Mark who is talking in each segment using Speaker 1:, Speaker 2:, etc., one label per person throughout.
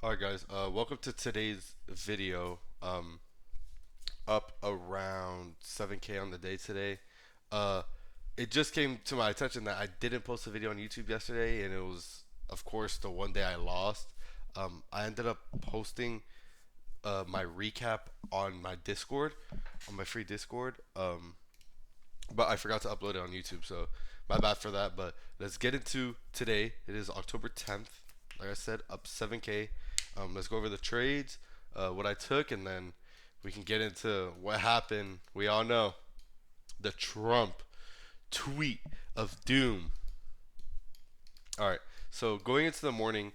Speaker 1: Alright guys, welcome to today's video. Up around 7K on the day today. Uh, it just came to my attention that I didn't post a video on YouTube yesterday, and it was, of course, the one day I lost. I ended up posting my recap on my Discord, on my free Discord. But I forgot to upload it on YouTube, so my bad for that. But let's get into today. It is October 10th. Like I said, up 7K. Let's go over the trades, what I took, and then we can get into what happened. We all know the Trump tweet of doom. All right. So going into the morning,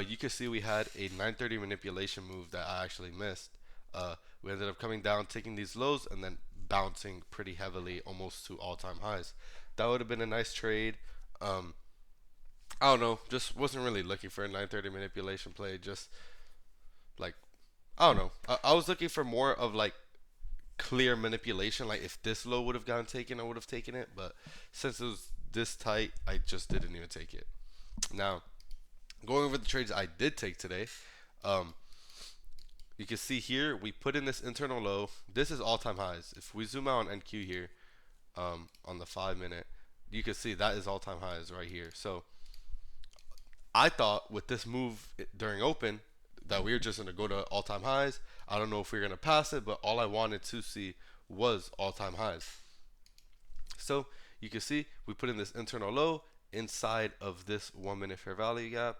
Speaker 1: you can see we had a 9:30 manipulation move that I actually missed. We ended up coming down, taking these lows, and then bouncing pretty heavily, almost to all-time highs. That would have been a nice trade. Um, I don't know, just wasn't really looking for a 9:30 manipulation play. Just like I don't know, I was looking for more of like clear manipulation. Like if this low would have gotten taken, I would have taken it. But since it was this tight, I just didn't even take it. Now going over the trades I did take today. Um, you can see here we put in this internal low. This is all-time highs. If we zoom out on NQ here, on the 5 minute, you can see that is all-time highs right here. So I thought with this move during open that we were just gonna go to all-time highs. I don't know if we are gonna pass it, but all I wanted to see was all-time highs. So you can see we put in this internal low inside of this 1 minute fair value gap,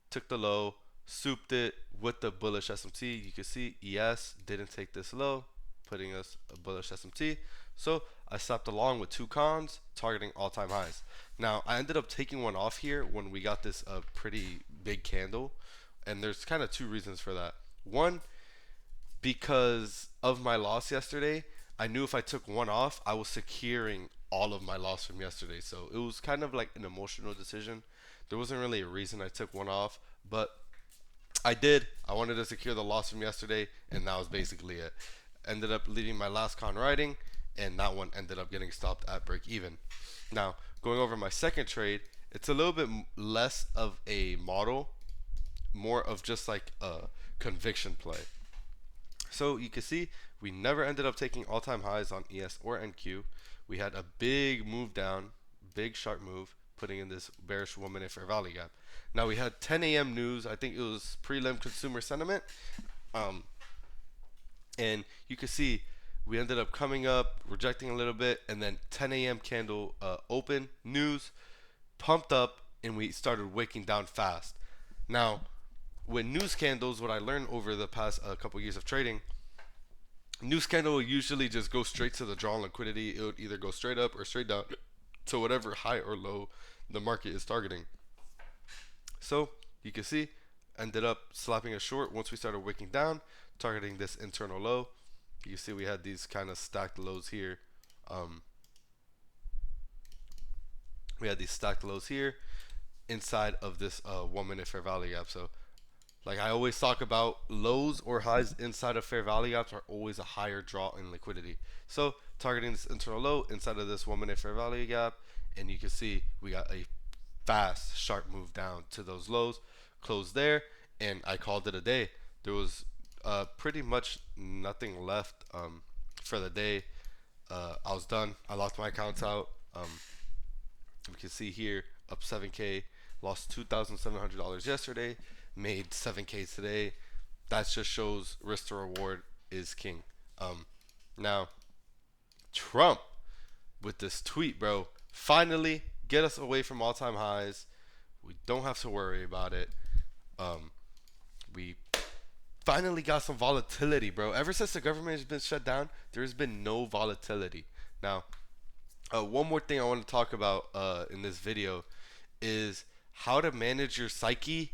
Speaker 1: took the low, souped it with the bullish SMT. You can see ES didn't take this low, putting us a bullish SMT. So I stopped along with two cons, targeting all-time highs. Now I ended up taking one off here when we got this pretty big candle, and there's kind of two reasons for that. One, because of my loss yesterday, I knew if I took one off, I was securing all of my loss from yesterday. So it was kind of like an emotional decision. There wasn't really a reason I took one off, but I did. I wanted to secure the loss from yesterday, and that was basically it. Ended up leaving my last con riding, and that one ended up getting stopped at break even. Now, going over my second trade, it's a little bit less of a model, more of just like a conviction play. So you can see we never ended up taking all-time highs on ES or NQ. We had a big move down, big sharp move, putting in this bearish 1 minute fair value gap. Now we had 10 a.m. news. I think it was prelim consumer sentiment, um, and you can see we ended up coming up, rejecting a little bit, and then 10 a.m. candle open news, pumped up, and we started waking down fast. Now with news candles, what I learned over the past couple years of trading, news candle will usually just go straight to the draw on liquidity. It would either go straight up or straight down to whatever high or low the market is targeting. So you can see, ended up slapping a short once we started wicking down, targeting this internal low. You see we had these kind of stacked lows here. Um, we had these stacked lows here inside of this 1 minute fair value gap. So like I always talk about, lows or highs inside of fair value gaps are always a higher draw in liquidity. So targeting this internal low inside of this 1 minute fair value gap, and you can see we got a fast sharp move down to those lows, closed there, and I called it a day. There was pretty much nothing left for the day. I was done. I locked my accounts out. We can see here up 7K, lost $2,700 yesterday, made 7K today. That just shows risk to reward is king. Now Trump with this tweet, bro, finally get us away from all-time highs. We don't have to worry about it. Um, we finally got some volatility, bro. Ever since the government has been shut down, there's been no volatility. Now, one more thing I want to talk about in this video is how to manage your psyche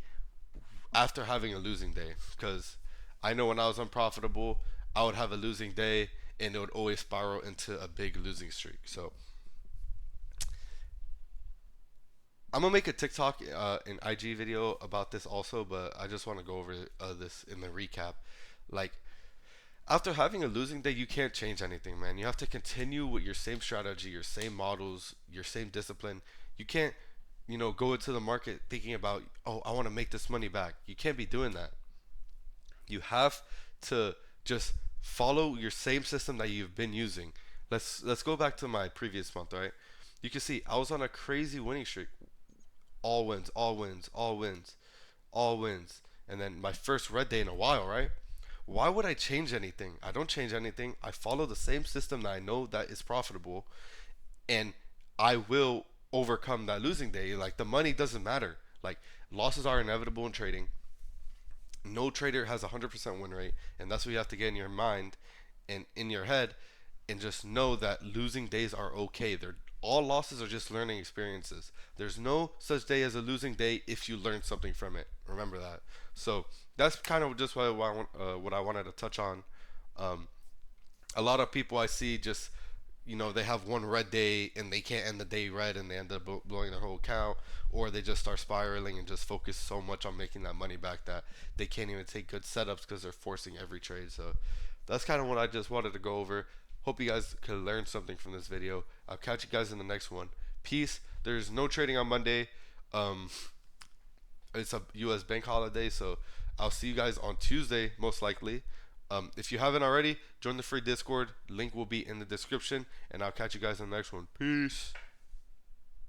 Speaker 1: after having a losing day. Because I know when I was unprofitable, I would have a losing day and it would always spiral into a big losing streak. So I'm gonna make a TikTok and IG video about this also, but I just want to go over this in the recap. Like after having a losing day, you can't change anything, man. You have to continue with your same strategy, your same models, your same discipline. You can't. go into the market thinking about, oh, I want to make this money back. You can't be doing that. You have to just follow your same system that you've been using. Let's go back to my previous month, right? You can see I was on a crazy winning streak. All wins, all wins, all wins, all wins. And then my first red day in a while, right? Why would I change anything? I don't change anything. I follow the same system that I know that is profitable, and I will overcome that losing day. Like, the money doesn't matter. Like, losses are inevitable in trading. No trader has a 100% win rate, and that's what you have to get in your mind and in your head, and just know that losing days are okay. They're all losses are just learning experiences. There's no such day as a losing day if you learn something from it. Remember that. So that's kind of just what I wanted to touch on. Um, a lot of people I see just, they have one red day and they can't end the day red, and they end up blowing their whole account, or they just start spiraling and just focus so much on making that money back that they can't even take good setups because they're forcing every trade. So that's kind of what I just wanted to go over. Hope you guys could learn something from this video. I'll catch you guys in the next one. Peace. There's no trading on Monday. Um, it's a U.S. bank holiday, so I'll see you guys on Tuesday, most likely. If you haven't already, join the free Discord. Link will be in the description, and I'll catch you guys in the next one. Peace.